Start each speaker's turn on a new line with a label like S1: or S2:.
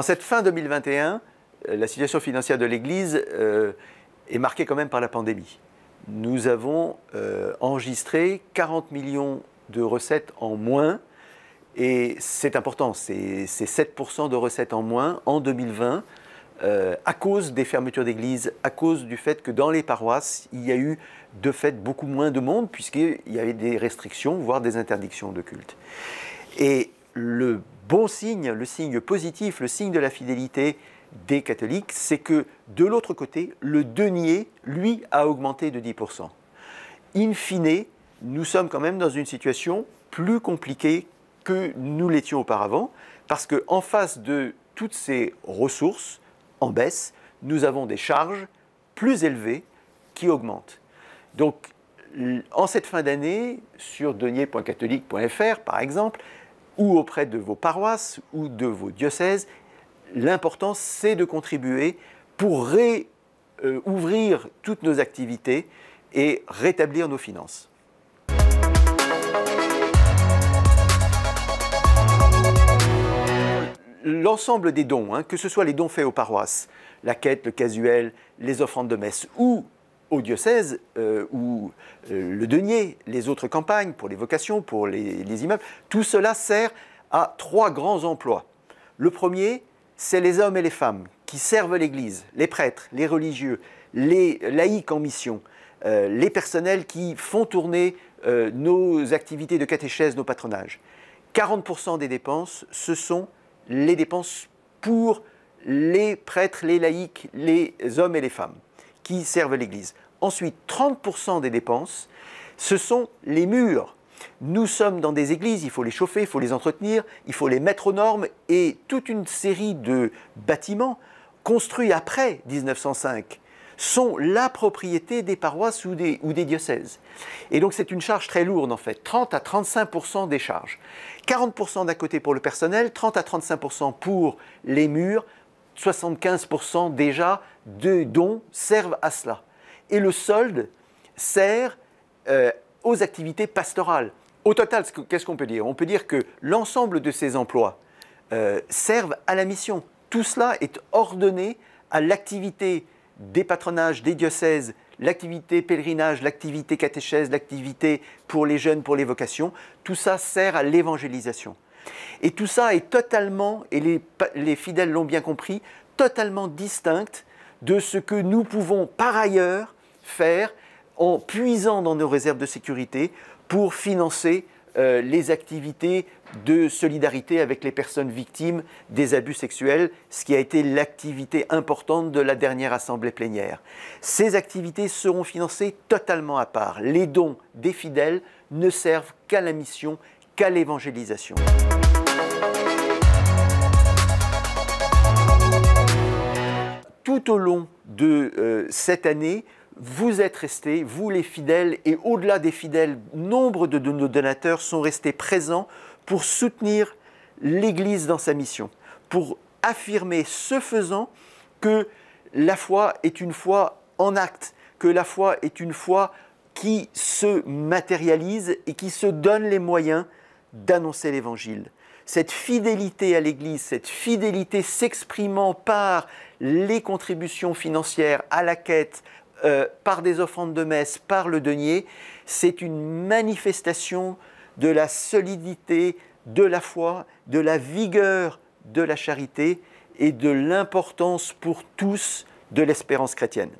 S1: cette fin 2021, la situation financière de l'Église est marquée quand même par la pandémie. Nous avons enregistré 40 millions de recettes en moins, et c'est important, c'est 7% de recettes en moins en 2020, à cause des fermetures d'églises, à cause du fait que dans les paroisses, il y a eu de fait beaucoup moins de monde, puisqu'il y avait des restrictions, voire des interdictions de culte. Et le bon signe, le signe positif, le signe de la fidélité des catholiques, c'est que de l'autre côté, le denier, lui, a augmenté de 10%. In fine, nous sommes quand même dans une situation plus compliquée que nous l'étions auparavant, parce qu'en face de toutes ces ressources en baisse, nous avons des charges plus élevées qui augmentent. Donc, en cette fin d'année, sur denier.catholique.fr par exemple, ou auprès de vos paroisses ou de vos diocèses, l'important c'est de contribuer pour réouvrir toutes nos activités et rétablir nos finances. L'ensemble des dons, que ce soit les dons faits aux paroisses, la quête, le casuel, les offrandes de messe, ou au diocèse, ou le denier, les autres campagnes pour les vocations, pour les immeubles, tout cela sert à 3 grands emplois. Le premier, c'est les hommes et les femmes qui servent l'Église, les prêtres, les religieux, les laïcs en mission, les personnels qui font tourner nos activités de catéchèse, nos patronages. 40% des dépenses, ce sont les dépenses pour les prêtres, les laïcs, les hommes et les femmes qui servent l'Église. Ensuite, 30% des dépenses, ce sont les murs. Nous sommes dans des églises, il faut les chauffer, il faut les entretenir, il faut les mettre aux normes, et toute une série de bâtiments construits après 1905 sont la propriété des paroisses ou des diocèses. Et donc c'est une charge très lourde en fait, 30 à 35% des charges. 40% d'un côté pour le personnel, 30 à 35% pour les murs, 75% déjà de dons servent à cela. Et le solde sert aux activités pastorales. Au total, qu'est-ce qu'on peut dire? On peut dire que l'ensemble de ces emplois servent à la mission. Tout cela est ordonné à l'activité des patronages, des diocèses, l'activité pèlerinage, l'activité catéchèse, l'activité pour les jeunes, pour les vocations. Tout ça sert à l'évangélisation. Et tout ça est totalement, et les fidèles l'ont bien compris, totalement distinct de ce que nous pouvons par ailleurs faire en puisant dans nos réserves de sécurité pour financer les activités de solidarité avec les personnes victimes des abus sexuels, ce qui a été l'activité importante de la dernière assemblée plénière. Ces activités seront financées totalement à part. Les dons des fidèles ne servent qu'à la mission, qu'à l'évangélisation. Tout au long de cette année, vous êtes restés, vous les fidèles, et au-delà des fidèles, nombre de nos donateurs sont restés présents pour soutenir l'Église dans sa mission, pour affirmer, ce faisant, que la foi est une foi en acte, que la foi est une foi qui se matérialise et qui se donne les moyens d'annoncer l'Évangile. Cette fidélité à l'Église, cette fidélité s'exprimant par les contributions financières à la quête, par des offrandes de messe, par le denier, c'est une manifestation de la solidité de la foi, de la vigueur de la charité et de l'importance pour tous de l'espérance chrétienne.